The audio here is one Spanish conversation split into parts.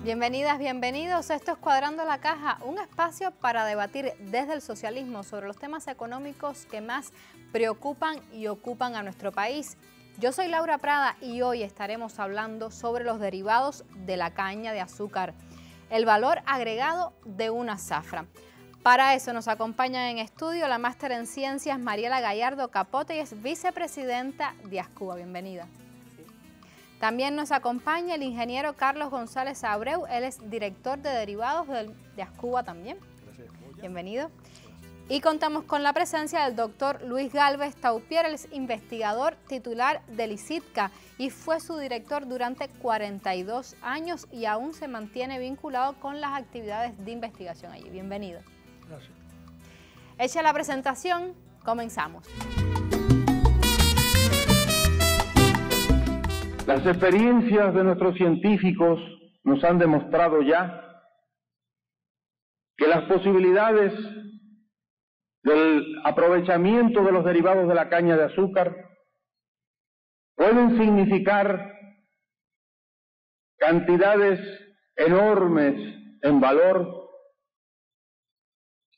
Bienvenidas, bienvenidos. Esto es Cuadrando la Caja, un espacio para debatir desde el socialismo sobre los temas económicos que más preocupan y ocupan a nuestro país. Yo soy Laura Prada y hoy estaremos hablando sobre los derivados de la caña de azúcar, el valor agregado de una zafra. Para eso nos acompaña en estudio la máster en ciencias Mariela Gallardo Capote y es vicepresidenta de Ascuba. Bienvenida. También nos acompaña el ingeniero Carlos González Abreu, él es director de derivados de Ascuba también. Gracias. Bienvenido. Y contamos con la presencia del doctor Luis Gálvez Taupier, él es investigador titular del ICITCA y fue su director durante 42 años y aún se mantiene vinculado con las actividades de investigación allí. Bienvenido. Gracias. Hecha la presentación, comenzamos. Las experiencias de nuestros científicos nos han demostrado ya que las posibilidades del aprovechamiento de los derivados de la caña de azúcar pueden significar cantidades enormes en valor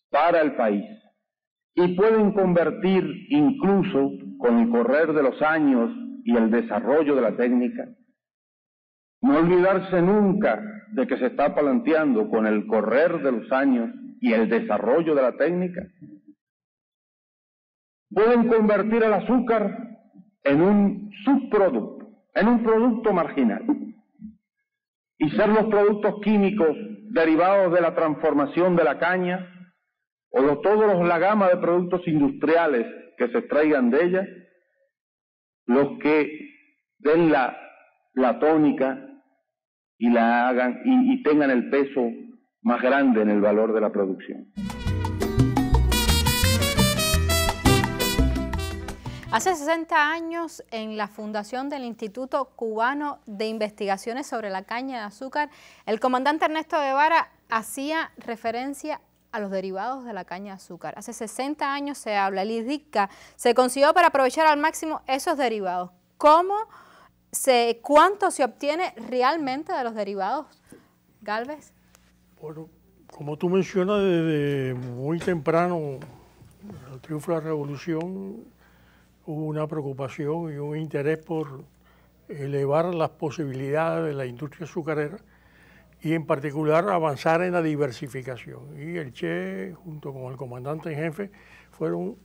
para el país y pueden convertir incluso con el correr de los años y el desarrollo de la técnica, no olvidarse nunca de que se está planteando con el correr de los años y el desarrollo de la técnica, pueden convertir el azúcar en un subproducto, en un producto marginal, y ser los productos químicos derivados de la transformación de la caña o de toda la gama de productos industriales que se extraigan de ella, los que den la tónica y la hagan y tengan el peso más grande en el valor de la producción. Hace 60 años, en la fundación del Instituto Cubano de Investigaciones sobre la Caña de Azúcar, el comandante Ernesto Guevara hacía referencia a los derivados de la caña de azúcar. Hace 60 años se habla, el ICITCA se concibió para aprovechar al máximo esos derivados. ¿Cuánto se obtiene realmente de los derivados, Gálvez? Bueno, como tú mencionas, desde muy temprano, el triunfo de la revolución, hubo una preocupación y un interés por elevar las posibilidades de la industria azucarera y en particular avanzar en la diversificación. Y el Che, junto con el comandante en jefe, fueron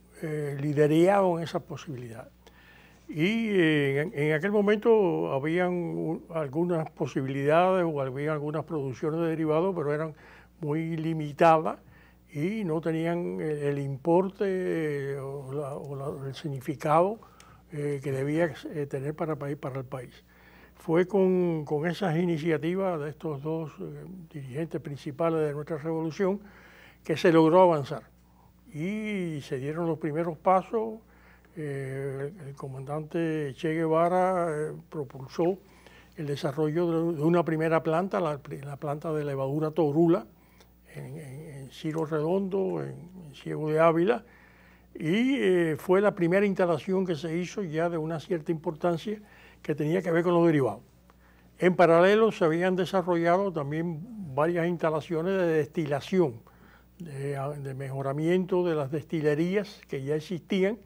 liderados en esa posibilidad. Y en aquel momento habían algunas posibilidades o había algunas producciones de derivados, pero eran muy limitadas y no tenían el importe o el significado que debía tener para el país. Fue con esas iniciativas de estos dos dirigentes principales de nuestra revolución que se logró avanzar. Y se dieron los primeros pasos. El comandante Che Guevara propulsó el desarrollo de una primera planta, la planta de levadura Torula, en Ciro Redondo, en Ciego de Ávila, y fue la primera instalación que se hizo ya de una cierta importancia que tenía que ver con los derivados. En paralelo se habían desarrollado también varias instalaciones de destilación, de mejoramiento de las destilerías que ya existían,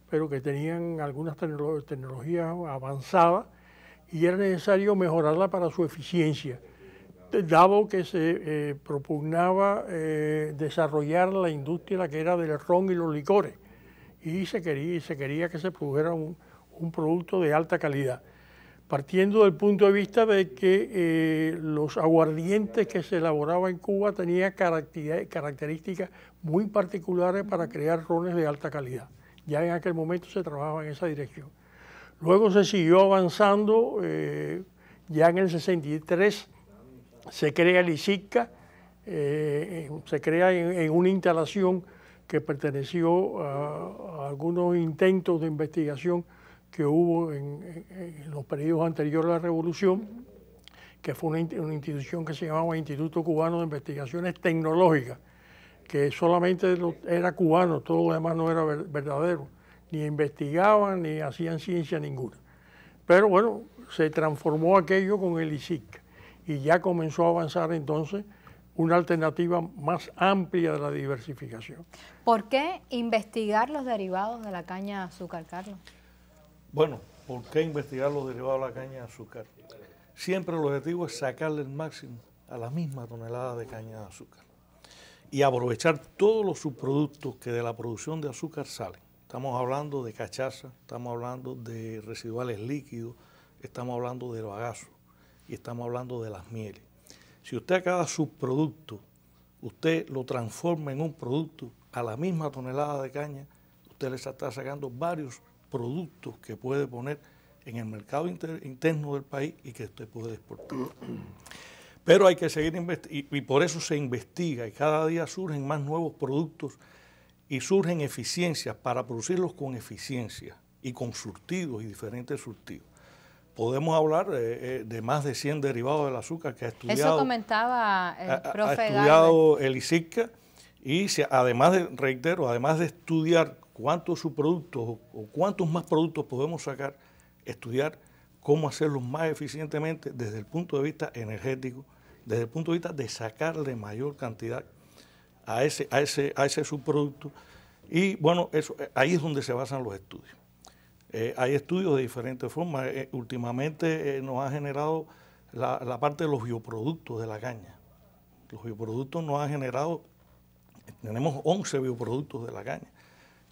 pero que tenían algunas tecnologías avanzadas y era necesario mejorarla para su eficiencia, dado que se propugnaba desarrollar la industria que era del ron y los licores, y se quería que se produjera un producto de alta calidad, partiendo del punto de vista de que los aguardientes que se elaboraban en Cuba tenían características muy particulares para crear rones de alta calidad. Ya en aquel momento se trabajaba en esa dirección. Luego se siguió avanzando, ya en el 63 se crea el ICITCA, se crea en una instalación que perteneció a algunos intentos de investigación que hubo en los periodos anteriores a la Revolución, que fue una institución que se llamaba Instituto Cubano de Investigaciones Tecnológicas, que solamente era cubano, todo lo demás no era verdadero, ni investigaban ni hacían ciencia ninguna. Pero bueno, se transformó aquello con el ICITCA. y ya comenzó a avanzar entonces una alternativa más amplia de la diversificación. ¿Por qué investigar los derivados de la caña de azúcar, Carlos? Bueno, ¿por qué investigar los derivados de la caña de azúcar? Siempre el objetivo es sacarle el máximo a la misma tonelada de caña de azúcar y aprovechar todos los subproductos que de la producción de azúcar salen. Estamos hablando de cachaza, estamos hablando de residuales líquidos, estamos hablando del bagazo y estamos hablando de las mieles. Si usted a cada subproducto, usted lo transforma en un producto a la misma tonelada de caña, usted le está sacando varios productos que puede poner en el mercado interno del país y que usted puede exportar. Pero hay que seguir investigando y por eso se investiga y cada día surgen más nuevos productos y surgen eficiencias para producirlos con eficiencia y con surtidos y diferentes surtidos. Podemos hablar de más de 100 derivados del azúcar que ha estudiado. Eso comentaba el profe Ha estudiado Galvez. el ICICA y además de, reitero, además de estudiar cuántos subproductos o cuántos más productos podemos sacar, estudiar cómo hacerlos más eficientemente desde el punto de vista energético, desde el punto de vista de sacarle mayor cantidad a ese subproducto. Y bueno, ahí es donde se basan los estudios. Hay estudios de diferentes formas. Últimamente nos ha generado la parte de los bioproductos de la caña. Los bioproductos nos han generado, tenemos 11 bioproductos de la caña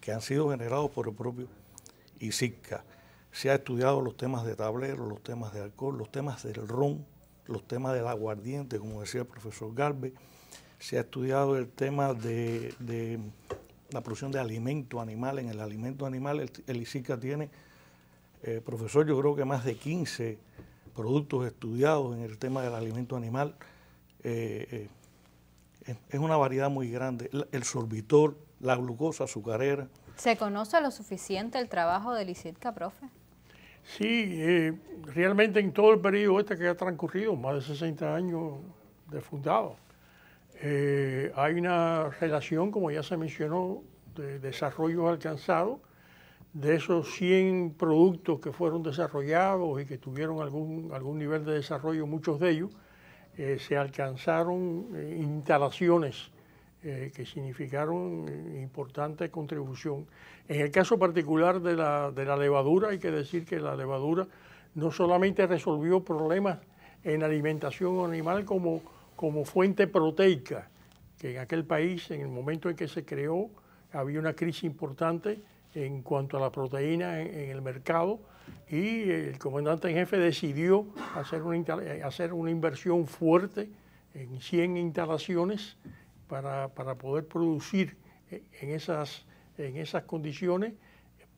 que han sido generados por el propio ICICA. Se ha estudiado los temas de tablero, los temas de alcohol, los temas del ron, los temas del aguardiente, como decía el profesor Galvez. Se ha estudiado el tema de la producción de alimento animal. En el alimento animal el ICICA tiene, profesor, yo creo que más de 15 productos estudiados en el tema del alimento animal. Es una variedad muy grande. El sorbitor, la glucosa azucarera. ¿Se conoce lo suficiente el trabajo del ICICA, profe? Sí, realmente en todo el periodo que ha transcurrido, más de 60 años de fundado, hay una relación, como ya se mencionó, de desarrollos alcanzados. De esos 100 productos que fueron desarrollados y que tuvieron algún nivel de desarrollo, muchos de ellos, se alcanzaron instalaciones que significaron importante contribución. En el caso particular de la levadura, hay que decir que la levadura no solamente resolvió problemas en alimentación animal como fuente proteica, que en aquel país, en el momento en que se creó, había una crisis importante en cuanto a la proteína en el mercado, y el comandante en jefe decidió hacer una inversión fuerte en 100 instalaciones para poder producir en esas condiciones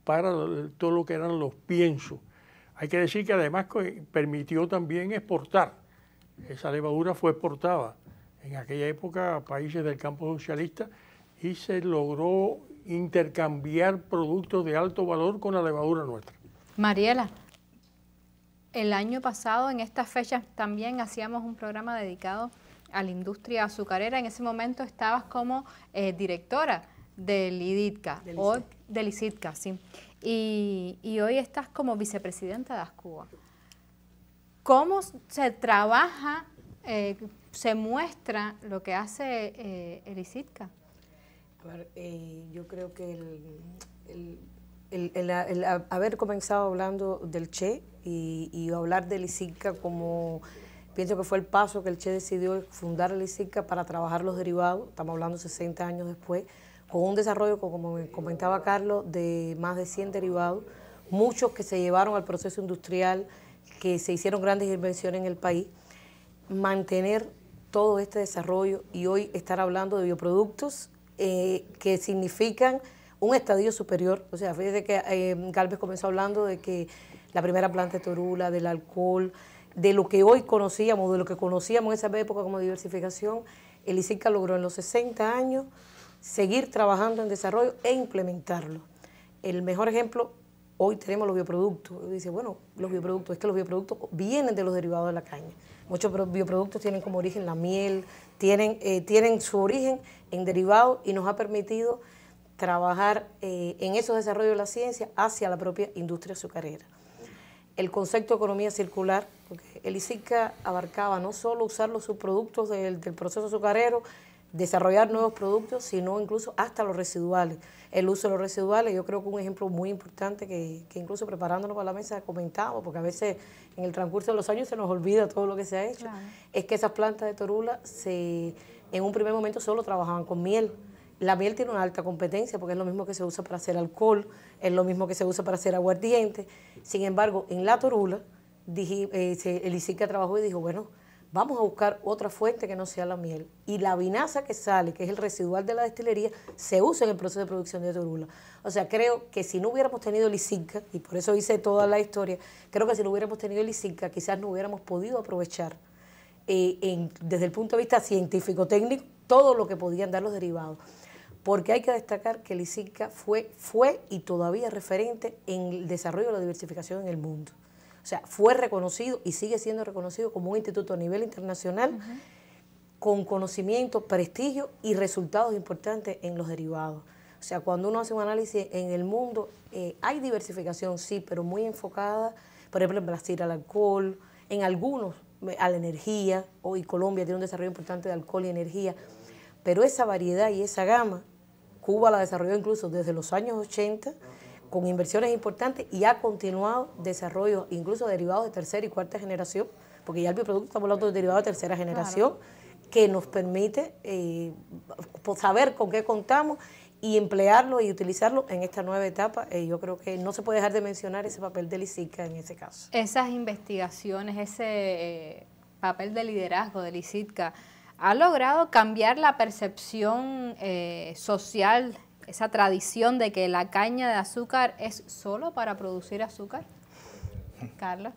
para todo lo que eran los piensos. Hay que decir que además permitió también exportar. Esa levadura fue exportada en aquella época a países del campo socialista y se logró intercambiar productos de alto valor con la levadura nuestra. Mariela, el año pasado en estas fechas también hacíamos un programa dedicado a la industria azucarera. En ese momento estabas como directora del IDITCA, del ICITCA, sí. Y hoy estás como vicepresidenta de ASCUA. ¿Cómo se trabaja, se muestra lo que hace el ICITCA? Yo creo que el haber comenzado hablando del Che y hablar del ICITCA como, pienso que fue el paso que el Che decidió fundar el ICITCA para trabajar los derivados, estamos hablando 60 años después, con un desarrollo, como me comentaba Carlos, de más de 100 derivados, muchos que se llevaron al proceso industrial, que se hicieron grandes inversiones en el país, mantener todo este desarrollo y hoy estar hablando de bioproductos que significan un estadio superior. O sea, fíjate que Galvez comenzó hablando de que la primera planta de Torula, del alcohol, de lo que hoy conocíamos, de lo que conocíamos en esa época como diversificación, el ICITCA logró en los 60 años seguir trabajando en desarrollo e implementarlo. El mejor ejemplo, hoy tenemos los bioproductos. Dice, bueno, los bioproductos, es que los bioproductos vienen de los derivados de la caña. Muchos bioproductos tienen como origen la miel, tienen su origen en derivados y nos ha permitido trabajar en esos desarrollos de la ciencia hacia la propia industria azucarera. el concepto de economía circular, porque el ICICA abarcaba no solo usar los subproductos del proceso azucarero, desarrollar nuevos productos, sino incluso hasta los residuales. El uso de los residuales, yo creo que un ejemplo muy importante que incluso preparándonos para la mesa comentábamos, porque a veces en el transcurso de los años se nos olvida todo lo que se ha hecho, claro, es que esas plantas de torula en un primer momento solo trabajaban con miel. La miel tiene una alta competencia porque es lo mismo que se usa para hacer alcohol, es lo mismo que se usa para hacer aguardiente. Sin embargo, en la torula, el ICICA trabajó y dijo, bueno, vamos a buscar otra fuente que no sea la miel. Y la vinaza que sale, que es el residual de la destilería, se usa en el proceso de producción de torula. O sea, creo que si no hubiéramos tenido el ICICA, y por eso hice toda la historia, creo que si no hubiéramos tenido el ICICA, quizás no hubiéramos podido aprovechar desde el punto de vista científico-técnico todo lo que podían dar los derivados. Porque hay que destacar que el ICICA fue y todavía es referente en el desarrollo de la diversificación en el mundo. O sea, fue reconocido y sigue siendo reconocido como un instituto a nivel internacional con conocimiento, prestigio y resultados importantes en los derivados. O sea, cuando uno hace un análisis en el mundo, hay diversificación, sí, pero muy enfocada, por ejemplo, en Brasil al alcohol, en algunos a la energía, hoy Colombia tiene un desarrollo importante de alcohol y energía, pero esa variedad y esa gama, Cuba la desarrolló incluso desde los años 80, con inversiones importantes y ha continuado desarrollo, incluso derivados de tercera y cuarta generación, porque ya el bioproducto estamos hablando de derivados de tercera generación, claro, que nos permite saber con qué contamos y emplearlo y utilizarlo en esta nueva etapa. Yo creo que no se puede dejar de mencionar ese papel del ICICA en ese caso. Esas investigaciones, ese papel de liderazgo del ICICA, ¿ha logrado cambiar la percepción social, esa tradición de que la caña de azúcar es solo para producir azúcar? Carlos.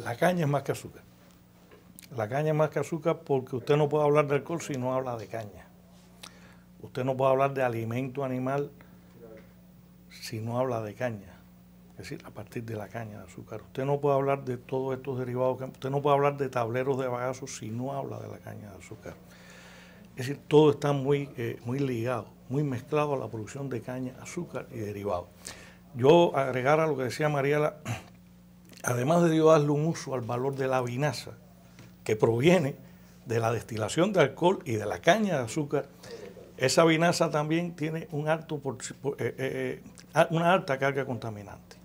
La caña es más que azúcar. La caña es más que azúcar porque usted no puede hablar de alcohol si no habla de caña. Usted no puede hablar de alimento animal si no habla de caña. Es decir, a partir de la caña de azúcar. Usted no puede hablar de todos estos derivados, usted no puede hablar de tableros de bagazo si no habla de la caña de azúcar. Es decir, todo está muy ligado, muy mezclado a la producción de caña, azúcar y derivados. Yo agregar a lo que decía Mariela, además de yo darle un uso al valor de la vinaza, que proviene de la destilación de alcohol y de la caña de azúcar, esa vinaza también tiene una alta carga contaminante.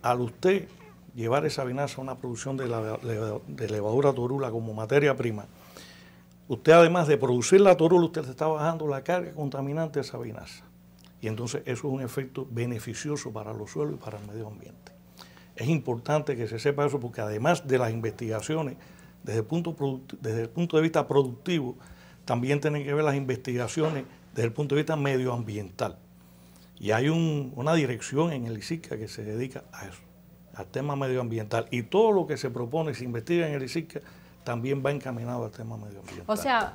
Al usted llevar esa vinaza a una producción de levadura torula como materia prima, usted además de producir la torula, usted está bajando la carga contaminante de esa vinaza. Y entonces eso es un efecto beneficioso para los suelos y para el medio ambiente. Es importante que se sepa eso porque además de las investigaciones, desde el punto de vista productivo, también tienen que ver las investigaciones desde el punto de vista medioambiental. Y hay una dirección en el ICICA que se dedica a eso, al tema medioambiental. Y todo lo que se propone, se investiga en el ICICA, también va encaminado al tema medioambiental. O sea,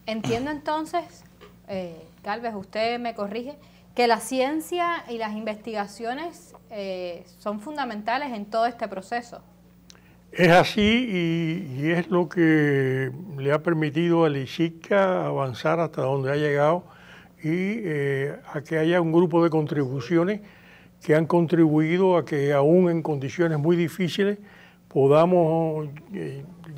entiendo entonces, Galvez, usted me corrige, que la ciencia y las investigaciones son fundamentales en todo este proceso. Es así y es lo que le ha permitido al ICICA avanzar hasta donde ha llegado y a que haya un grupo de contribuciones que han contribuido a que aún en condiciones muy difíciles podamos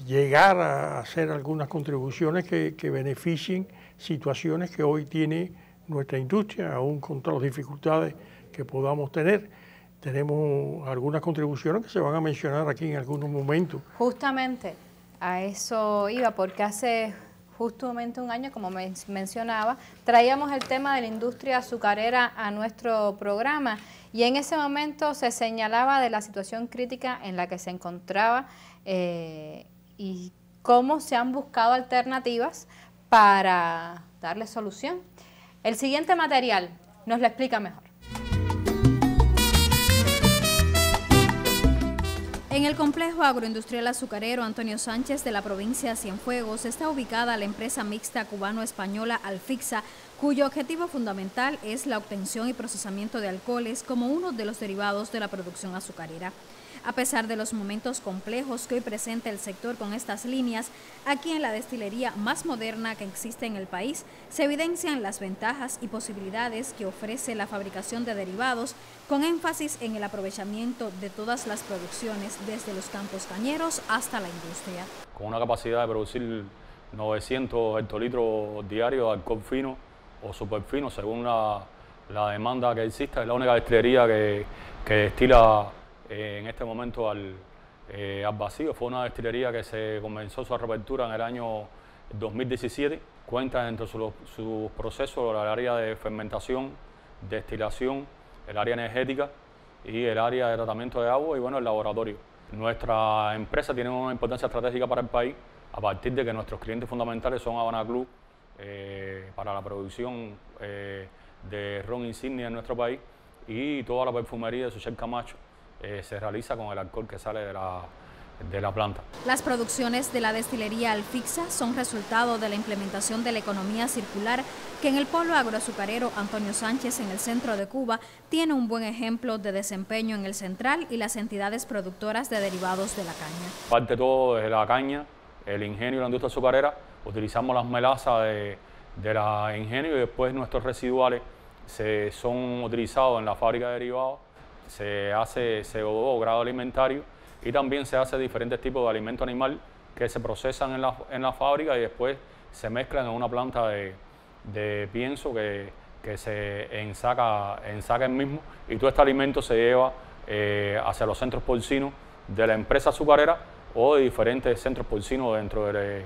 llegar a hacer algunas contribuciones que beneficien situaciones que hoy tiene nuestra industria, aún con todas las dificultades que podamos tener. Tenemos algunas contribuciones que se van a mencionar aquí en algunos momentos. Justamente a eso iba, porque hace justamente un año, como mencionaba, traíamos el tema de la industria azucarera a nuestro programa y en ese momento se señalaba de la situación crítica en la que se encontraba y cómo se han buscado alternativas para darle solución. El siguiente material nos lo explica mejor. En el complejo agroindustrial azucarero Antonio Sánchez de la provincia de Cienfuegos está ubicada la empresa mixta cubano-española Alfixa, cuyo objetivo fundamental es la obtención y procesamiento de alcoholes como uno de los derivados de la producción azucarera. A pesar de los momentos complejos que hoy presenta el sector con estas líneas, aquí en la destilería más moderna que existe en el país, se evidencian las ventajas y posibilidades que ofrece la fabricación de derivados, con énfasis en el aprovechamiento de todas las producciones, desde los campos cañeros hasta la industria. Con una capacidad de producir 900 hectolitros diarios de alcohol fino o superfino, según la demanda que existe. Es la única destilería que destila en este momento al vacío. Fue una destilería que se comenzó su reapertura en el año 2017. Cuenta dentro de sus procesos el área de fermentación, destilación, el área energética y el área de tratamiento de agua y bueno, el laboratorio. Nuestra empresa tiene una importancia estratégica para el país a partir de que nuestros clientes fundamentales son Habana Club para la producción de ron insignia en nuestro país, y toda la perfumería de Suchel Camacho se realiza con el alcohol que sale de la planta. Las producciones de la destilería Alfixa son resultado de la implementación de la economía circular, que en el polo agroazucarero Antonio Sánchez, en el centro de Cuba, tiene un buen ejemplo de desempeño en el central y las entidades productoras de derivados de la caña. Parte todo de la caña, el ingenio y la industria azucarera. Utilizamos las melazas de la ingenio y después nuestros residuales son utilizados en la fábrica de derivados. Se hace CO2, grado alimentario, y también se hace diferentes tipos de alimento animal que se procesan en la fábrica y después se mezclan en una planta de pienso que se ensaca el mismo, y todo este alimento se lleva hacia los centros porcinos de la empresa azucarera o de diferentes centros porcinos dentro de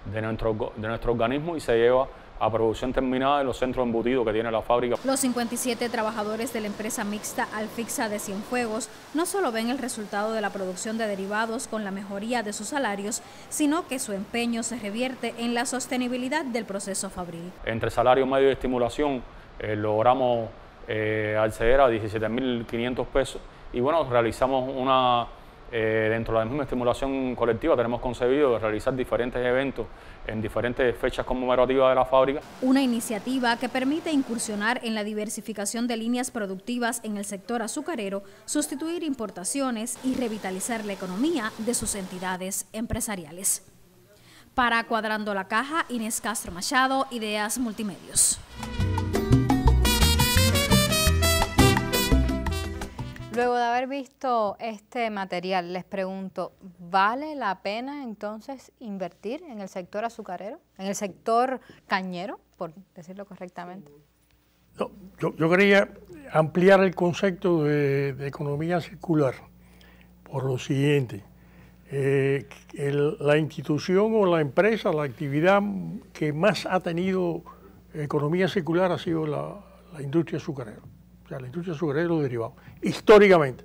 nuestro organismo, y se lleva a producción terminada en los centros embutidos que tiene la fábrica. Los 57 trabajadores de la empresa mixta Alfixa de Cienfuegos no solo ven el resultado de la producción de derivados con la mejoría de sus salarios, sino que su empeño se revierte en la sostenibilidad del proceso fabril. Entre salario medio y estimulación logramos acceder a 17.500 pesos, y bueno, realizamos dentro de la misma estimulación colectiva tenemos concebido realizar diferentes eventos en diferentes fechas conmemorativas de la fábrica. Una iniciativa que permite incursionar en la diversificación de líneas productivas en el sector azucarero, sustituir importaciones y revitalizar la economía de sus entidades empresariales. Para Cuadrando la Caja, Inés Castro Machado, Ideas Multimedios. Luego de haber visto este material, les pregunto, ¿vale la pena entonces invertir en el sector azucarero, en el sector cañero, por decirlo correctamente? No, yo quería ampliar el concepto de economía circular por lo siguiente. La institución o la empresa, la actividad que más ha tenido economía circular ha sido la industria azucarera. O sea, la industria azucarera y los derivados, históricamente,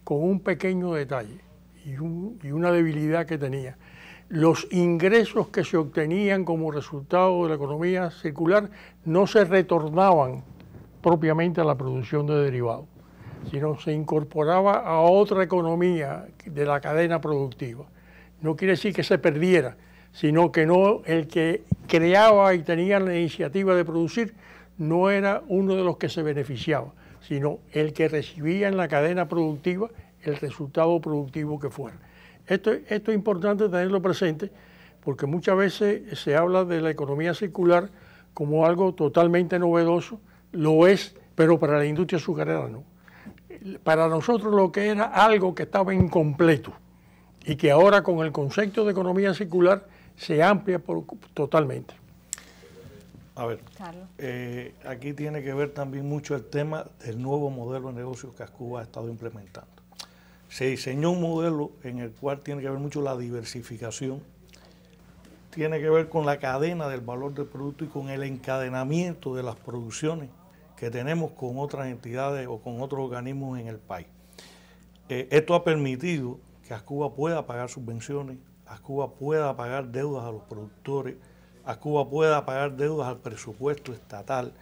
con un pequeño detalle y una debilidad que tenía. Los ingresos que se obtenían como resultado de la economía circular no se retornaban propiamente a la producción de derivados, sino se incorporaba a otra economía de la cadena productiva. No quiere decir que se perdiera, sino que el que creaba y tenía la iniciativa de producir no era uno de los que se beneficiaba, sino el que recibía en la cadena productiva el resultado productivo que fuera. Esto es importante tenerlo presente, porque muchas veces se habla de la economía circular como algo totalmente novedoso, lo es, pero para la industria azucarera no. Para nosotros lo que era algo que estaba incompleto y que ahora con el concepto de economía circular se amplia totalmente. A ver, aquí tiene que ver también mucho el tema del nuevo modelo de negocio que Ascuba ha estado implementando. Se diseñó un modelo en el cual tiene que ver mucho la diversificación, tiene que ver con la cadena del valor del producto y con el encadenamiento de las producciones que tenemos con otras entidades o con otros organismos en el país. Esto ha permitido que Ascuba pueda pagar subvenciones, Ascuba pueda pagar deudas a los productores, Ascuba pueda pagar deudas al presupuesto estatal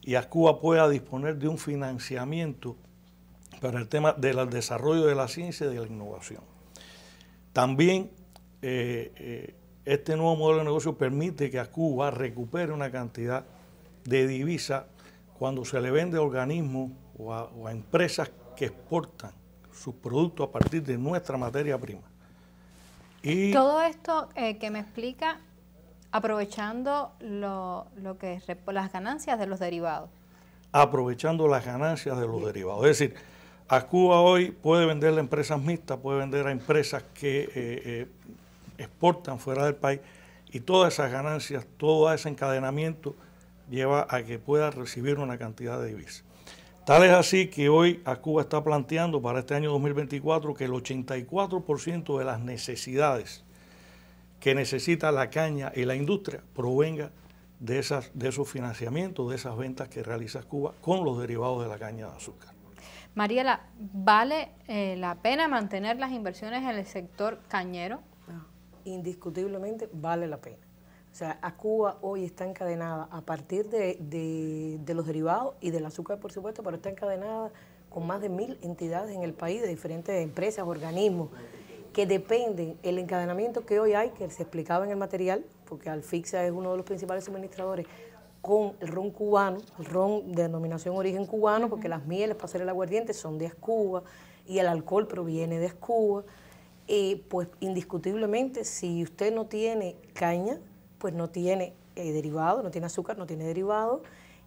y Ascuba pueda disponer de un financiamiento para el tema del desarrollo de la ciencia y de la innovación. También este nuevo modelo de negocio permite que Ascuba recupere una cantidad de divisa cuando se le vende a organismos o a empresas que exportan sus productos a partir de nuestra materia prima. Y todo esto que me explica, aprovechando lo que es las ganancias de los derivados. Aprovechando las ganancias de los derivados. Es decir, Ascuba hoy puede vender a empresas mixtas, puede vender a empresas que exportan fuera del país, y todas esas ganancias, todo ese encadenamiento lleva a que pueda recibir una cantidad de divisas. Tal es así que hoy Ascuba está planteando para este año 2024 que el 84% de las necesidades que necesita la caña y la industria provenga de esos financiamientos, de esas ventas que realiza Ascuba con los derivados de la caña de azúcar. Mariela, ¿vale la pena mantener las inversiones en el sector cañero? No, indiscutiblemente vale la pena. O sea, Ascuba hoy está encadenada a partir de los derivados y del azúcar, por supuesto, pero está encadenada con más de 1000 entidades en el país, de diferentes empresas, organismos, que dependen, el encadenamiento que hoy hay, que se explicaba en el material, porque Alfixa es uno de los principales suministradores, con el ron cubano, el ron de denominación origen cubano, porque las mieles para hacer el aguardiente son de Ascuba y el alcohol proviene de Ascuba. Pues indiscutiblemente, si usted no tiene caña, pues no tiene derivado, no tiene azúcar, no tiene derivado,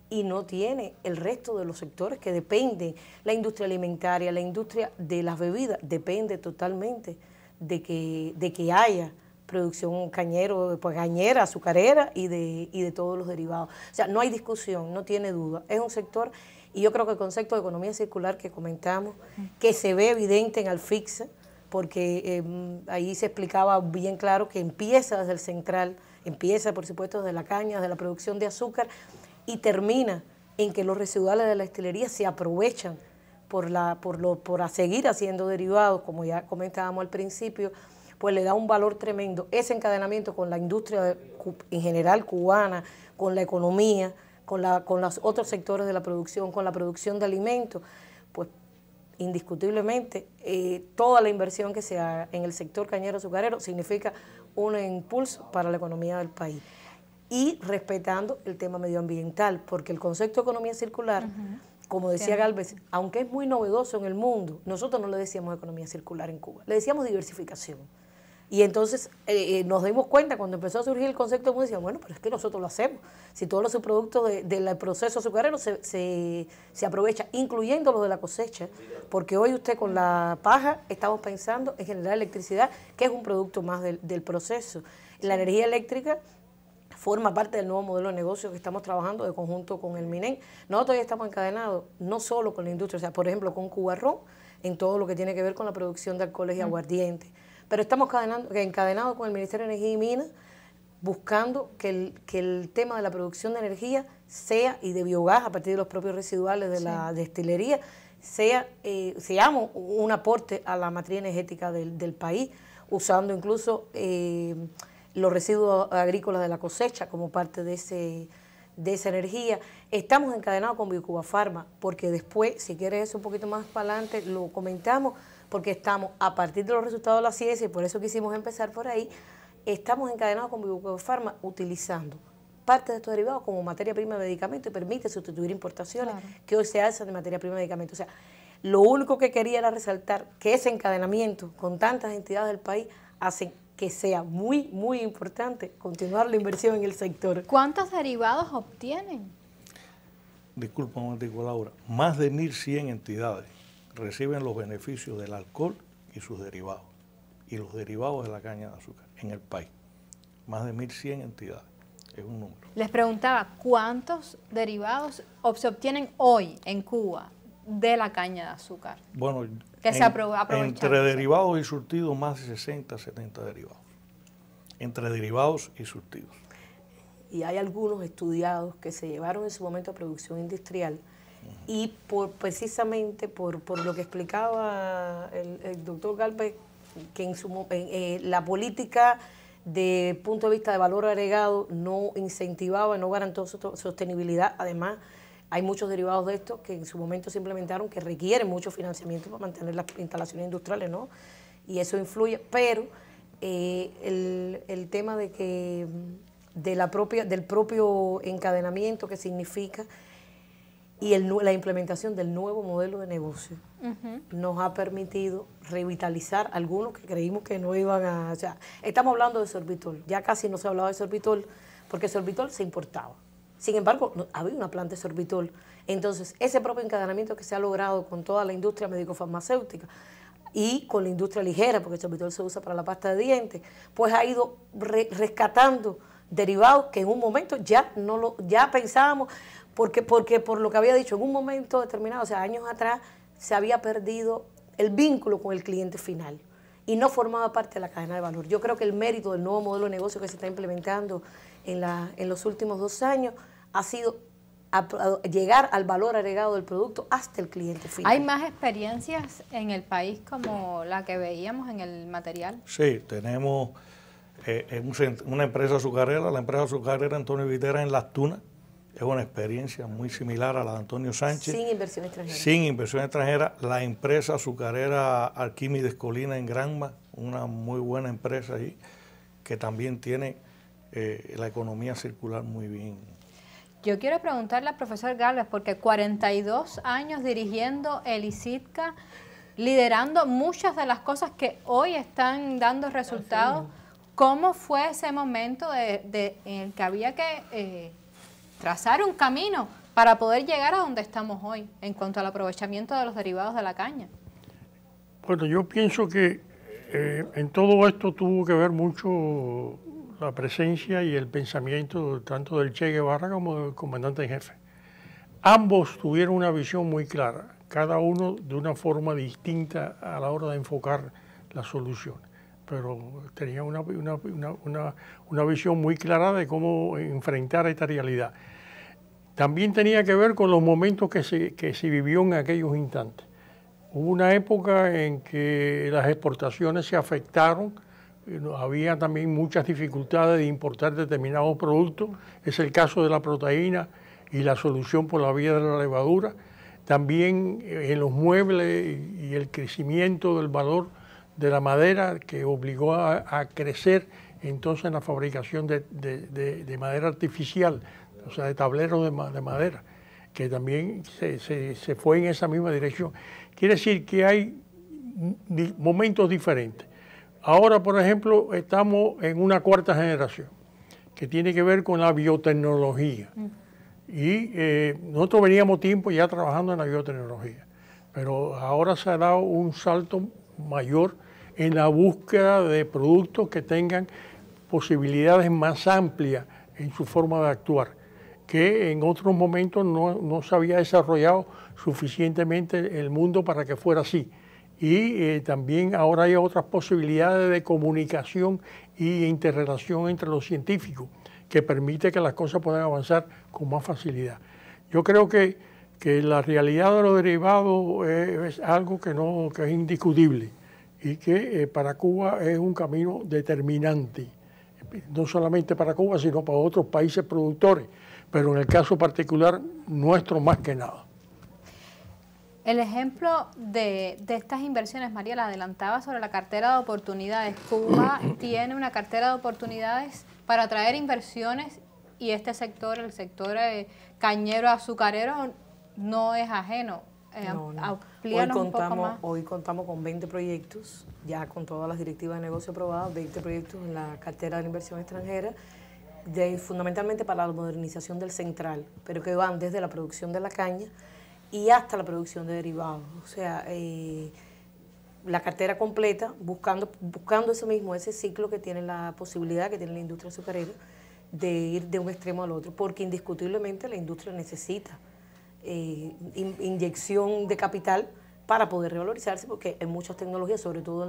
y no tiene el resto de los sectores que dependen. La industria alimentaria, la industria de las bebidas, depende totalmente de que haya producción cañero, pues cañera, azucarera y de todos los derivados. O sea, no hay discusión, no tiene duda. Es un sector, y yo creo que el concepto de economía circular que comentamos, que se ve evidente en Alfixa, porque ahí se explicaba bien claro que empieza desde el central, empieza por supuesto desde la caña, desde la producción de azúcar, y termina en que los residuales de la destilería se aprovechan por seguir haciendo derivados, como ya comentábamos al principio, pues le da un valor tremendo. Ese encadenamiento con la industria en general cubana, con la economía, con los otros sectores de la producción, con la producción de alimentos, pues indiscutiblemente toda la inversión que se haga en el sector cañero azucarero significa un impulso para la economía del país. Y respetando el tema medioambiental, porque el concepto de economía circular, como decía Gálvez, aunque es muy novedoso en el mundo, nosotros no le decíamos economía circular en Cuba, le decíamos diversificación. Y entonces nos dimos cuenta cuando empezó a surgir el concepto de mundo, decíamos, bueno, pero es que nosotros lo hacemos. Si todos los subproductos del proceso azucarero se aprovechan, incluyendo los de la cosecha, porque hoy usted con la paja estamos pensando en generar electricidad, que es un producto más del proceso. La energía eléctrica forma parte del nuevo modelo de negocio que estamos trabajando de conjunto con el MINEN. Nosotros ya estamos encadenados no solo con la industria, o sea, por ejemplo, con Cuba Ron, en todo lo que tiene que ver con la producción de alcoholes y aguardientes. Pero estamos encadenados con el Ministerio de Energía y Minas, buscando que el tema de la producción de energía sea, y de biogás a partir de los propios residuales de la destilería, seamos un aporte a la matriz energética del país, usando incluso los residuos agrícolas de la cosecha como parte de esa energía. Estamos encadenados con Biocuba Pharma, porque después, si quieres eso un poquito más para adelante, lo comentamos, porque estamos, a partir de los resultados de la ciencia, y por eso quisimos empezar por ahí, estamos encadenados con Biocuba Pharma utilizando parte de estos derivados como materia prima de medicamento y permite sustituir importaciones que hoy se hacen de materia prima de medicamento. O sea, lo único que quería era resaltar que ese encadenamiento con tantas entidades del país hace que sea muy, muy importante continuar la inversión en el sector. ¿Cuántos derivados obtienen? Disculpa un momentico, Laura. Más de 1.100 entidades reciben los beneficios del alcohol y sus derivados, y los derivados de la caña de azúcar en el país. Más de 1.100 entidades, es un número. Les preguntaba, ¿cuántos derivados se obtienen hoy en Cuba de la caña de azúcar? Bueno, entre derivados y surtidos, más de 60, 70 derivados. Entre derivados y surtidos. Y hay algunos estudiados que se llevaron en su momento a producción industrial, y precisamente por lo que explicaba el doctor Gálvez, que la política de punto de vista de valor agregado no incentivaba, no garantizó sostenibilidad. Además, hay muchos derivados de estos que en su momento se implementaron que requieren mucho financiamiento para mantener las instalaciones industriales, ¿no? Y eso influye, pero el tema de que del propio encadenamiento que significa y la implementación del nuevo modelo de negocio nos ha permitido revitalizar algunos que creímos que no iban a... O sea, estamos hablando de sorbitol, ya casi no se hablaba de sorbitol porque sorbitol se importaba. Sin embargo, había una planta de sorbitol. Entonces, ese propio encadenamiento que se ha logrado con toda la industria médico-farmacéutica y con la industria ligera, porque el sorbitol se usa para la pasta de dientes, pues ha ido rescatando derivados que en un momento ya pensábamos, porque por lo que había dicho, en un momento determinado, o sea, años atrás, se había perdido el vínculo con el cliente final y no formaba parte de la cadena de valor. Yo creo que el mérito del nuevo modelo de negocio que se está implementando en los últimos 2 años ha sido llegar al valor agregado del producto hasta el cliente final. ¿Hay más experiencias en el país como la que veíamos en el material? Sí, tenemos una empresa azucarera, la empresa azucarera Antonio Vitera en Las Tunas. Es una experiencia muy similar a la de Antonio Sánchez. Sin inversión extranjera. Sin inversión extranjera. La empresa azucarera Arquímedes Colina en Granma, una muy buena empresa ahí, que también tiene la economía circular muy bien. Yo quiero preguntarle al profesor Gálvez, porque 42 años dirigiendo el ICITCA, liderando muchas de las cosas que hoy están dando resultados, ¿cómo fue ese momento en el que había que trazar un camino para poder llegar a donde estamos hoy en cuanto al aprovechamiento de los derivados de la caña? Bueno, yo pienso que en todo esto tuvo que ver mucho la presencia y el pensamiento tanto del Che Guevara como del comandante en jefe. Ambos tuvieron una visión muy clara, cada uno de una forma distinta a la hora de enfocar las soluciones, pero tenían una visión muy clara de cómo enfrentar esta realidad. También tenía que ver con los momentos que se vivió en aquellos instantes. Hubo una época en que las exportaciones se afectaron, había también muchas dificultades de importar determinados productos, es el caso de la proteína y la solución por la vía de la levadura. También en los muebles y el crecimiento del valor de la madera que obligó a crecer entonces en la fabricación de madera artificial, o sea, de tableros de madera, que también se fue en esa misma dirección. Quiere decir que hay momentos diferentes. Ahora, por ejemplo, estamos en una 4ª generación, que tiene que ver con la biotecnología. Y nosotros veníamos tiempo ya trabajando en la biotecnología, pero ahora se ha dado un salto mayor en la búsqueda de productos que tengan posibilidades más amplias en su forma de actuar, que en otros momentos no se había desarrollado suficientemente el mundo para que fuera así. Y también ahora hay otras posibilidades de comunicación y interrelación entre los científicos que permite que las cosas puedan avanzar con más facilidad. Yo creo que la realidad de los derivados es algo que es indiscutible y que para Cuba es un camino determinante, no solamente para Cuba, sino para otros países productores, pero en el caso particular nuestro más que nada. El ejemplo de estas inversiones, María, la adelantaba sobre la cartera de oportunidades. Cuba tiene una cartera de oportunidades para atraer inversiones y este sector, el sector cañero azucarero, no es ajeno. Hoy contamos con 20 proyectos, ya con todas las directivas de negocio aprobadas, 20 proyectos en la cartera de la inversión extranjera, fundamentalmente para la modernización del central, pero que van desde la producción de la caña y hasta la producción de derivados. O sea, la cartera completa, buscando ese ciclo que tiene la posibilidad, que tiene la industria azucarera, de ir de un extremo al otro, porque indiscutiblemente la industria necesita inyección de capital para poder revalorizarse, porque hay muchas tecnologías, sobre todo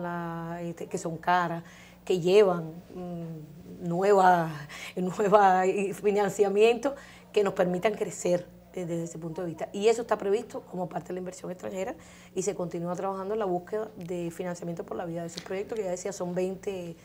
que son caras, que llevan nueva financiamiento que nos permitan crecer desde ese punto de vista. Y eso está previsto como parte de la inversión extranjera y se continúa trabajando en la búsqueda de financiamiento por la vía de esos proyectos, que ya decía son 20,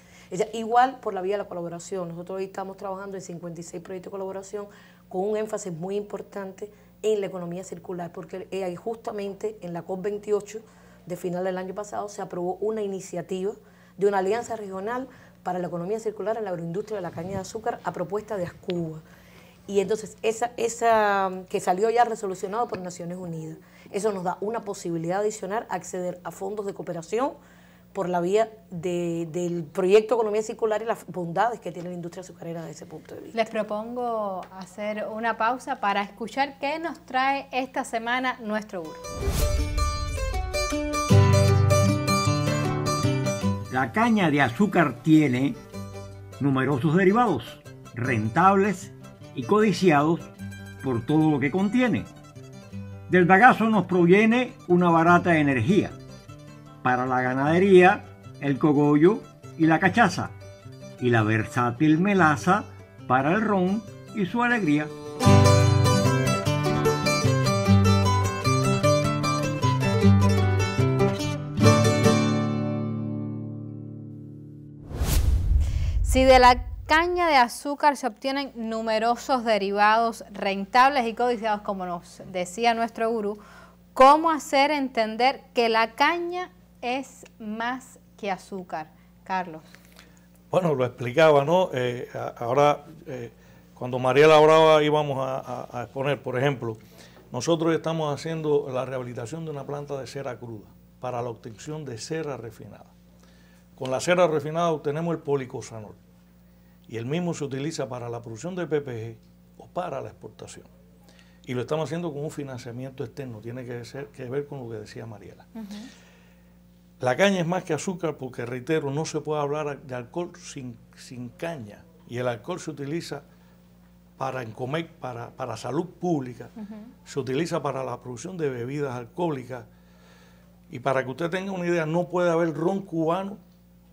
igual por la vía de la colaboración. Nosotros hoy estamos trabajando en 56 proyectos de colaboración con un énfasis muy importante en la economía circular, porque justamente en la COP28 de final del año pasado se aprobó una iniciativa de una alianza regional para la economía circular en la agroindustria de la caña de azúcar a propuesta de ASCUBA. Y entonces esa que salió ya resolucionado por Naciones Unidas, eso nos da una posibilidad adicional a acceder a fondos de cooperación por la vía del proyecto Economía Circular y las bondades que tiene la industria azucarera desde ese punto de vista. Les propongo hacer una pausa para escuchar qué nos trae esta semana nuestro Uru. La caña de azúcar tiene numerosos derivados, rentables y codiciados por todo lo que contiene. Del bagazo nos proviene una barata energía para la ganadería, el cogollo y la cachaza, y la versátil melaza para el ron y su alegría. Si de la caña de azúcar se obtienen numerosos derivados rentables y codiciados, como nos decía nuestro gurú, ¿cómo hacer entender que la caña es más que azúcar? Carlos. Bueno, lo explicaba, ¿no? Ahora, cuando Mariela hablaba, íbamos a exponer, por ejemplo, nosotros estamos haciendo la rehabilitación de una planta de cera cruda para la obtención de cera refinada. Con la cera refinada obtenemos el policosanol y el mismo se utiliza para la producción de PPG o para la exportación. Y lo estamos haciendo con un financiamiento externo, tiene que ver con lo que decía Mariela. La caña es más que azúcar porque, reitero, no se puede hablar de alcohol sin caña. Y el alcohol se utiliza para salud pública, se utiliza para la producción de bebidas alcohólicas. Y para que usted tenga una idea, no puede haber ron cubano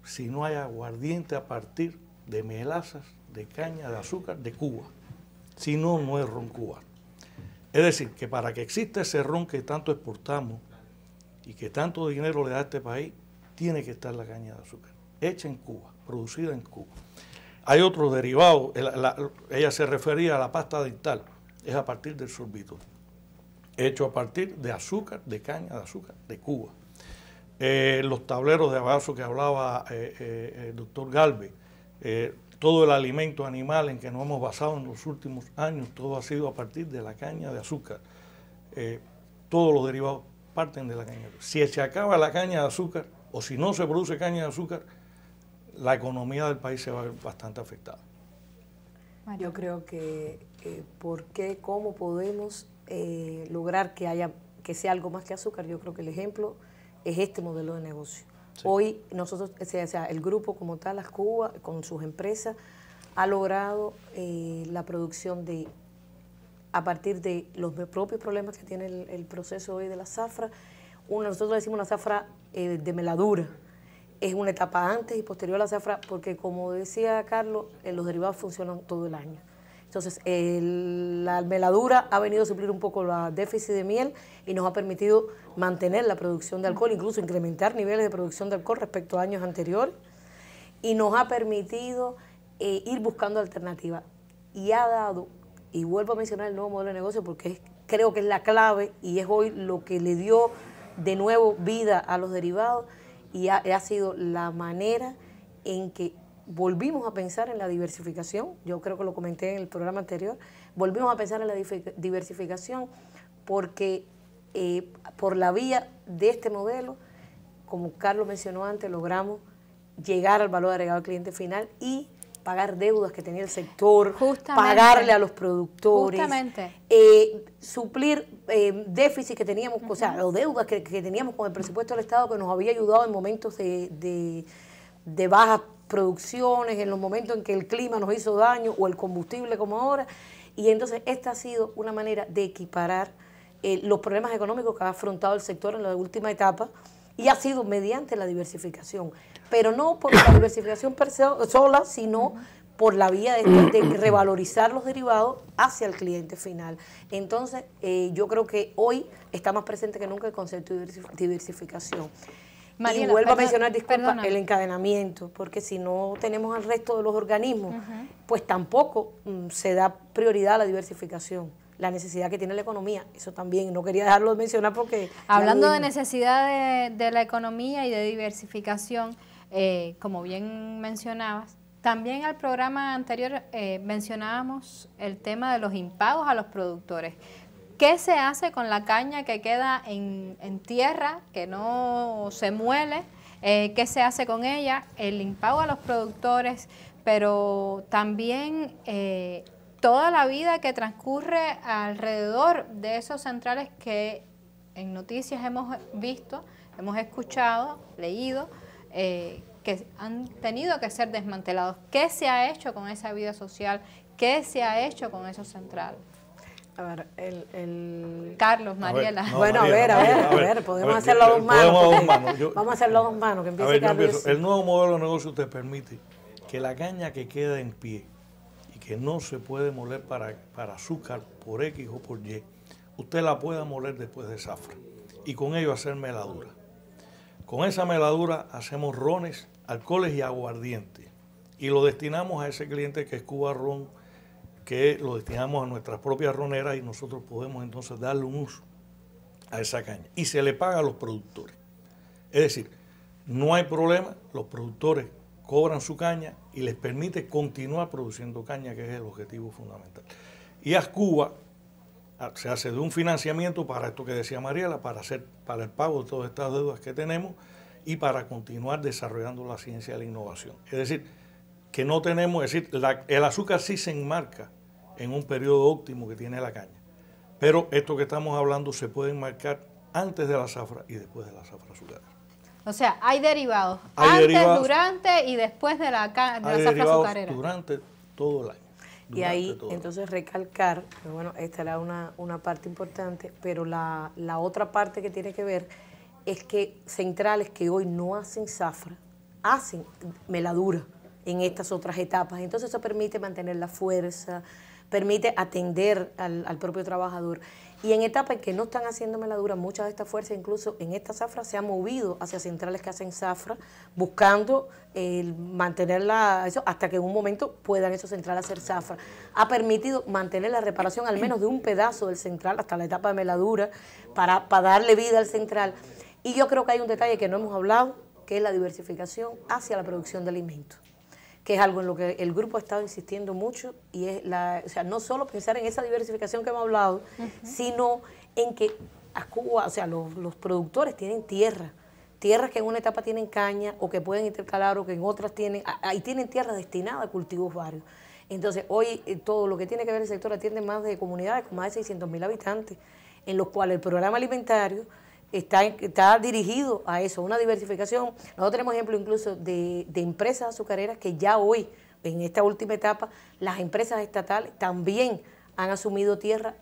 si no hay aguardiente a partir de melazas de caña de azúcar de Cuba. Si no, no es ron cubano. Es decir, que para que exista ese ron que tanto exportamos y que tanto dinero le da a este país, tiene que estar la caña de azúcar, hecha en Cuba, producida en Cuba. Hay otros derivados, ella se refería a la pasta dental, es a partir del sorbitol, hecho a partir de azúcar, de caña de azúcar, de Cuba. Los tableros de vaso que hablaba el doctor Galvez, todo el alimento animal en que nos hemos basado en los últimos años, todo ha sido a partir de la caña de azúcar. Todos los derivados parten de la caña de azúcar. Si se acaba la caña de azúcar o si no se produce caña de azúcar, la economía del país se va a ver bastante afectada. Yo creo que cómo podemos lograr que sea algo más que azúcar. Yo creo que el ejemplo es este modelo de negocio. Sí. Hoy nosotros, el grupo como tal, ASCUBA, con sus empresas, ha logrado la producción a partir de los propios problemas que tiene el proceso hoy de la zafra. Nosotros decimos una zafra de meladura. Es una etapa antes y posterior a la zafra porque, como decía Carlos, los derivados funcionan todo el año. Entonces, la meladura ha venido a suplir un poco el déficit de miel y nos ha permitido mantener la producción de alcohol, incluso incrementar niveles de producción de alcohol respecto a años anteriores, y nos ha permitido ir buscando alternativas. Y ha dado, y vuelvo a mencionar el nuevo modelo de negocio porque creo que es la clave y es hoy lo que le dio de nuevo vida a los derivados, y ha sido la manera en que volvimos a pensar en la diversificación. Yo creo que lo comenté en el programa anterior, volvimos a pensar en la diversificación porque por la vía de este modelo, como Carlos mencionó antes, logramos llegar al valor agregado al cliente final y pagar deudas que tenía el sector, pagarle a los productores, suplir déficit que teníamos, o sea, o deudas que teníamos con el presupuesto del Estado que nos había ayudado en momentos de bajas producciones, en los momentos en que el clima nos hizo daño o el combustible como ahora. Y entonces esta ha sido una manera de equiparar los problemas económicos que ha afrontado el sector en la última etapa, y ha sido mediante la diversificación, pero no por la diversificación per se sola, sino por la vía de revalorizar los derivados hacia el cliente final. Entonces, yo creo que hoy está más presente que nunca el concepto de diversificación. Mariela, y vuelvo a mencionar, disculpa, el encadenamiento, porque si no tenemos al resto de los organismos, pues tampoco se da prioridad a la diversificación. la necesidad que tiene la economía. Eso también no quería dejarlo de mencionar porque... Hablando de necesidad de la economía y de diversificación, como bien mencionabas, también al programa anterior mencionábamos el tema de los impagos a los productores. ¿Qué se hace con la caña que queda en tierra, que no se muele? ¿Qué se hace con ella? El impago a los productores, pero también toda la vida que transcurre alrededor de esos centrales que en noticias hemos visto, hemos escuchado, leído, que han tenido que ser desmantelados. ¿Qué se ha hecho con esa vida social? ¿Qué se ha hecho con esos centrales? A ver, Carlos, Mariela. Bueno, a ver, podemos hacerlo a dos manos. Vamos a hacerlo a dos manos, que empiece Carlos. El nuevo modelo de negocio te permite que la caña que queda en pie y que no se puede moler para azúcar por X o por Y, usted la pueda moler después de zafra y con ello hacer meladura. Con esa meladura hacemos rones, alcoholes y aguardiente y lo destinamos a ese cliente que es Cuba Ron, que lo destinamos a nuestras propias roneras y nosotros podemos entonces darle un uso a esa caña. Y se le paga a los productores. Es decir, no hay problema, los productores cobran su caña y les permite continuar produciendo caña, que es el objetivo fundamental. Y Ascuba se hace de un financiamiento para esto que decía Mariela, para el pago de todas estas deudas que tenemos y para continuar desarrollando la ciencia y la innovación. Es decir, que no tenemos, es decir, el azúcar sí se enmarca en un periodo óptimo que tiene la caña, pero esto que estamos hablando se puede enmarcar antes de la zafra y después de la zafra azucarera. O sea, hay derivados antes, durante y después de la zafra azucarera. Durante todo el año. Y ahí, entonces, recalcar, que bueno, esta era una parte importante, pero la otra parte que tiene que ver es que centrales que hoy no hacen zafra, hacen meladura en estas otras etapas. Entonces eso permite mantener la fuerza, permite atender al propio trabajador. Y en etapas en que no están haciendo meladura, muchas de estas fuerzas, incluso en esta zafra, se han movido hacia centrales que hacen zafra, buscando mantenerla eso, hasta que en un momento puedan esos centrales hacer zafra. Ha permitido mantener la reparación al menos de un pedazo del central hasta la etapa de meladura para darle vida al central. Y yo creo que hay un detalle que no hemos hablado, que es la diversificación hacia la producción de alimentos, que es algo en lo que el grupo ha estado insistiendo mucho, y es o sea, no solo pensar en esa diversificación que hemos hablado, sino en que Ascuba, o sea, los productores tienen tierras que en una etapa tienen caña, o que pueden intercalar, o que en otras tienen tierras destinadas a cultivos varios. Entonces, hoy todo lo que tiene que ver el sector atiende más de comunidades con más de 600.000 habitantes, en los cuales el programa alimentario está dirigido a eso, una diversificación. Nosotros tenemos ejemplo incluso de empresas azucareras que ya hoy, en esta última etapa, las empresas estatales también han asumido tierra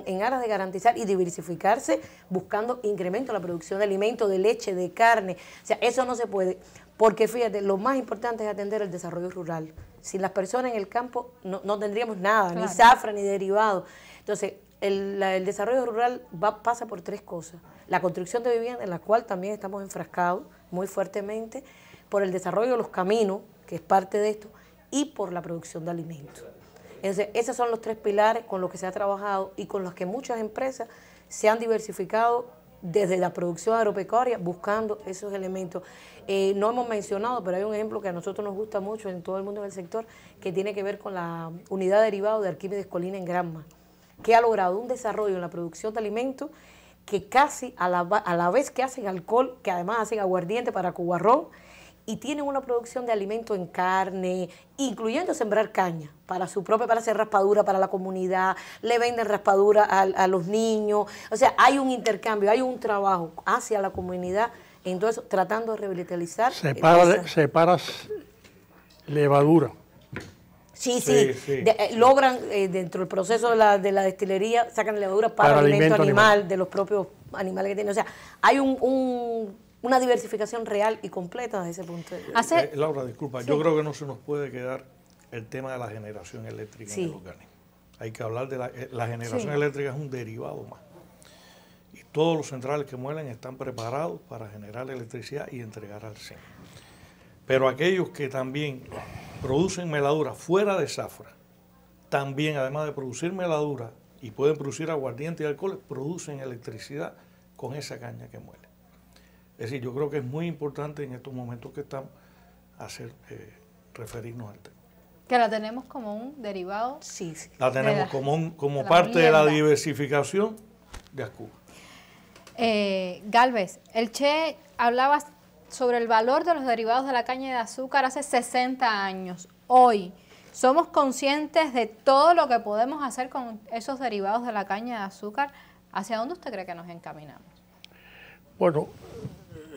en aras de garantizar y diversificarse, buscando incremento en la producción de alimentos, de leche, de carne. O sea, eso no se puede, porque fíjate, lo más importante es atender el desarrollo rural. Sin las personas en el campo no tendríamos nada, claro, ni zafra, ni derivado. Entonces, el desarrollo rural pasa por tres cosas: la construcción de vivienda, en la cual también estamos enfrascados muy fuertemente, por el desarrollo de los caminos, que es parte de esto, y por la producción de alimentos. Entonces, esos son los tres pilares con los que se ha trabajado y con los que muchas empresas se han diversificado desde la producción agropecuaria, buscando esos elementos. No hemos mencionado, pero hay un ejemplo que a nosotros nos gusta mucho en todo el mundo del sector, que tiene que ver con la unidad de derivado de Arquímedes Colina en Granma, que ha logrado un desarrollo en la producción de alimentos que casi a la vez que hacen alcohol, que además hacen aguardiente para Cuba Ron, y tienen una producción de alimentos en carne, incluyendo sembrar caña para su propia, para hacer raspadura para la comunidad, le venden raspadura a los niños. O sea, hay un intercambio, hay un trabajo hacia la comunidad, entonces tratando de revitalizar. Separas levadura. Sí. Logran dentro del proceso de la destilería, sacan levadura para alimento animal, de los propios animales que tienen. O sea, hay una diversificación real y completa desde ese punto de vista. Laura, disculpa, yo creo que no se nos puede quedar el tema de la generación eléctrica en el organismo. Hay que hablar de la generación eléctrica, es un derivado más. Y todos los centrales que muelen están preparados para generar electricidad y entregar al CEN. Pero aquellos que también producen meladura fuera de zafra, también, además de producir meladura, y pueden producir aguardiente y alcoholes, producen electricidad con esa caña que muele. Es decir, yo creo que es muy importante en estos momentos que estamos referirnos al tema. Que la tenemos como un derivado. Sí, sí. La tenemos como parte de la diversificación de Ascuba. Gálvez, el Che hablaba sobre el valor de los derivados de la caña de azúcar hace 60 años. Hoy, ¿somos conscientes de todo lo que podemos hacer con esos derivados de la caña de azúcar? ¿Hacia dónde usted cree que nos encaminamos? Bueno,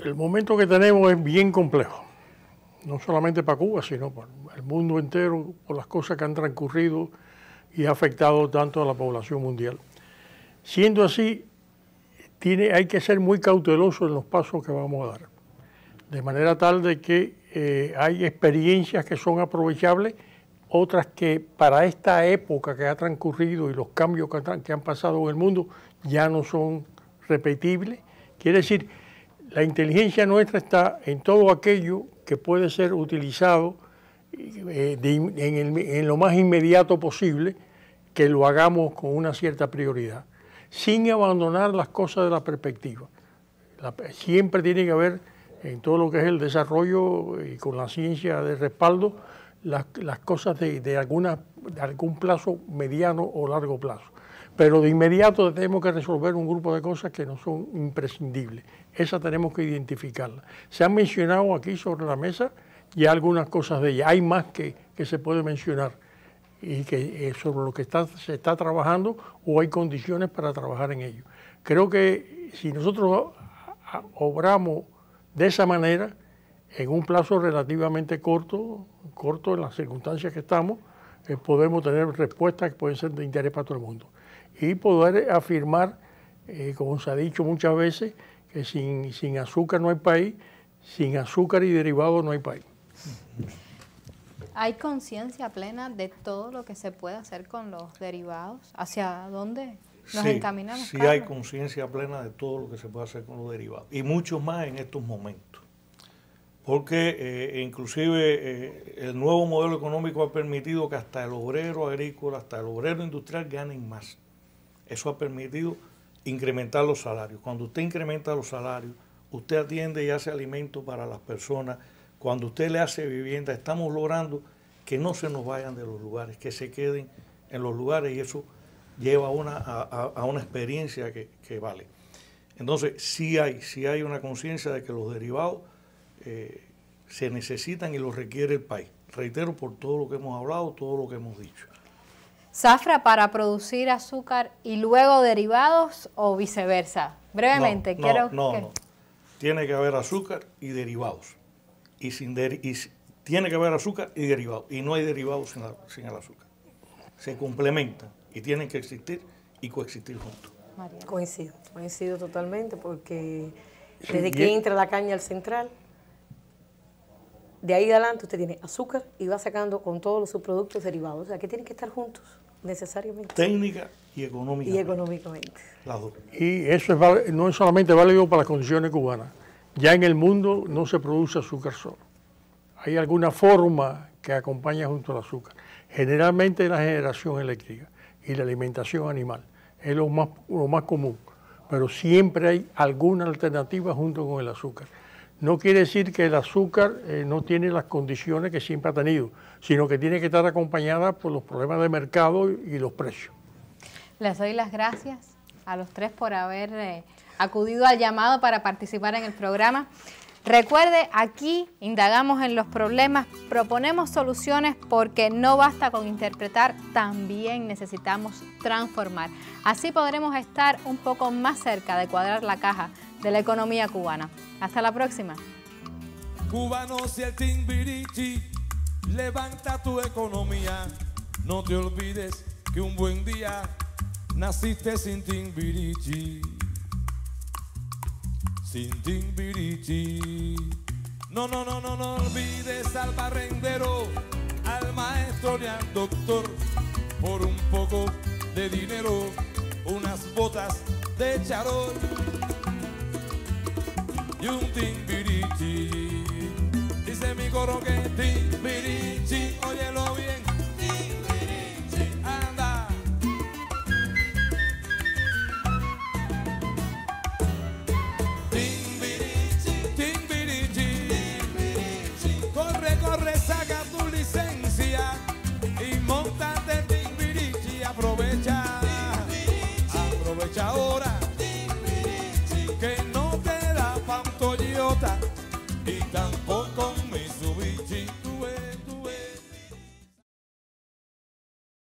el momento que tenemos es bien complejo. No solamente para Cuba, sino para el mundo entero, por las cosas que han transcurrido y ha afectado tanto a la población mundial. Siendo así, hay que ser muy cauteloso en los pasos que vamos a dar, de manera tal de que hay experiencias que son aprovechables, otras que para esta época que ha transcurrido y los cambios que han pasado en el mundo ya no son repetibles. Quiere decir, la inteligencia nuestra está en todo aquello que puede ser utilizado en lo más inmediato posible, que lo hagamos con una cierta prioridad, sin abandonar las cosas de la perspectiva. Siempre tiene que haber, en todo lo que es el desarrollo y con la ciencia de respaldo, las cosas de algún plazo mediano o largo plazo. Pero de inmediato tenemos que resolver un grupo de cosas que no son imprescindibles. Esas tenemos que identificarlas. Se han mencionado aquí sobre la mesa ya algunas cosas de ellas. Hay más que se puede mencionar y que sobre lo que se está trabajando o hay condiciones para trabajar en ello. Creo que si nosotros obramos de esa manera, en un plazo relativamente corto en las circunstancias que estamos, podemos tener respuestas que pueden ser de interés para todo el mundo. Y poder afirmar, como se ha dicho muchas veces, que sin azúcar no hay país, sin azúcar y derivados no hay país. ¿Hay conciencia plena de todo lo que se puede hacer con los derivados? ¿Hacia dónde nos encaminamos? Sí, hay conciencia plena de todo lo que se puede hacer con los derivados. Y mucho más en estos momentos. Porque inclusive el nuevo modelo económico ha permitido que hasta el obrero agrícola, hasta el obrero industrial ganen más. Eso ha permitido incrementar los salarios. Cuando usted incrementa los salarios, usted atiende y hace alimento para las personas. Cuando usted le hace vivienda, estamos logrando que no se nos vayan de los lugares, que se queden en los lugares, y eso lleva a una experiencia que vale. Entonces, sí hay una conciencia de que los derivados se necesitan y los requiere el país. Reitero, por todo lo que hemos hablado, todo lo que hemos dicho. ¿Zafra para producir azúcar y luego derivados o viceversa? Brevemente, no. Tiene que haber azúcar y derivados. Tiene que haber azúcar y derivados. Y no hay derivados sin el azúcar. Se complementan y tienen que existir y coexistir juntos. Coincido totalmente, porque desde que entra la caña al central, de ahí adelante usted tiene azúcar y va sacando con todos los subproductos derivados. O sea, que tienen que estar juntos, necesariamente. Técnica y económicamente. Y económicamente. Las dos. Y eso no es solamente válido para las condiciones cubanas. Ya en el mundo no se produce azúcar solo. Hay alguna forma que acompaña junto al azúcar. Generalmente la generación eléctrica y la alimentación animal es lo más común. Pero siempre hay alguna alternativa junto con el azúcar. No quiere decir que el azúcar no tiene las condiciones que siempre ha tenido, sino que tiene que estar acompañada por los problemas de mercado y los precios. Les doy las gracias a los tres por haber acudido al llamado para participar en el programa. Recuerde, aquí indagamos en los problemas, proponemos soluciones, porque no basta con interpretar, también necesitamos transformar. Así podremos estar un poco más cerca de cuadrar la caja de la economía cubana. Hasta la próxima. Cubanos y el Timbiriche, levanta tu economía. No te olvides que un buen día naciste sin Timbiriche. Sin Timbiriche. No olvides al barrendero, al maestro y al doctor. Por un poco de dinero, unas botas de charol y un Timbiriche. Dice mi coro que Timbiriche, óyelo bien, Timbiriche, anda. paga tu licencia.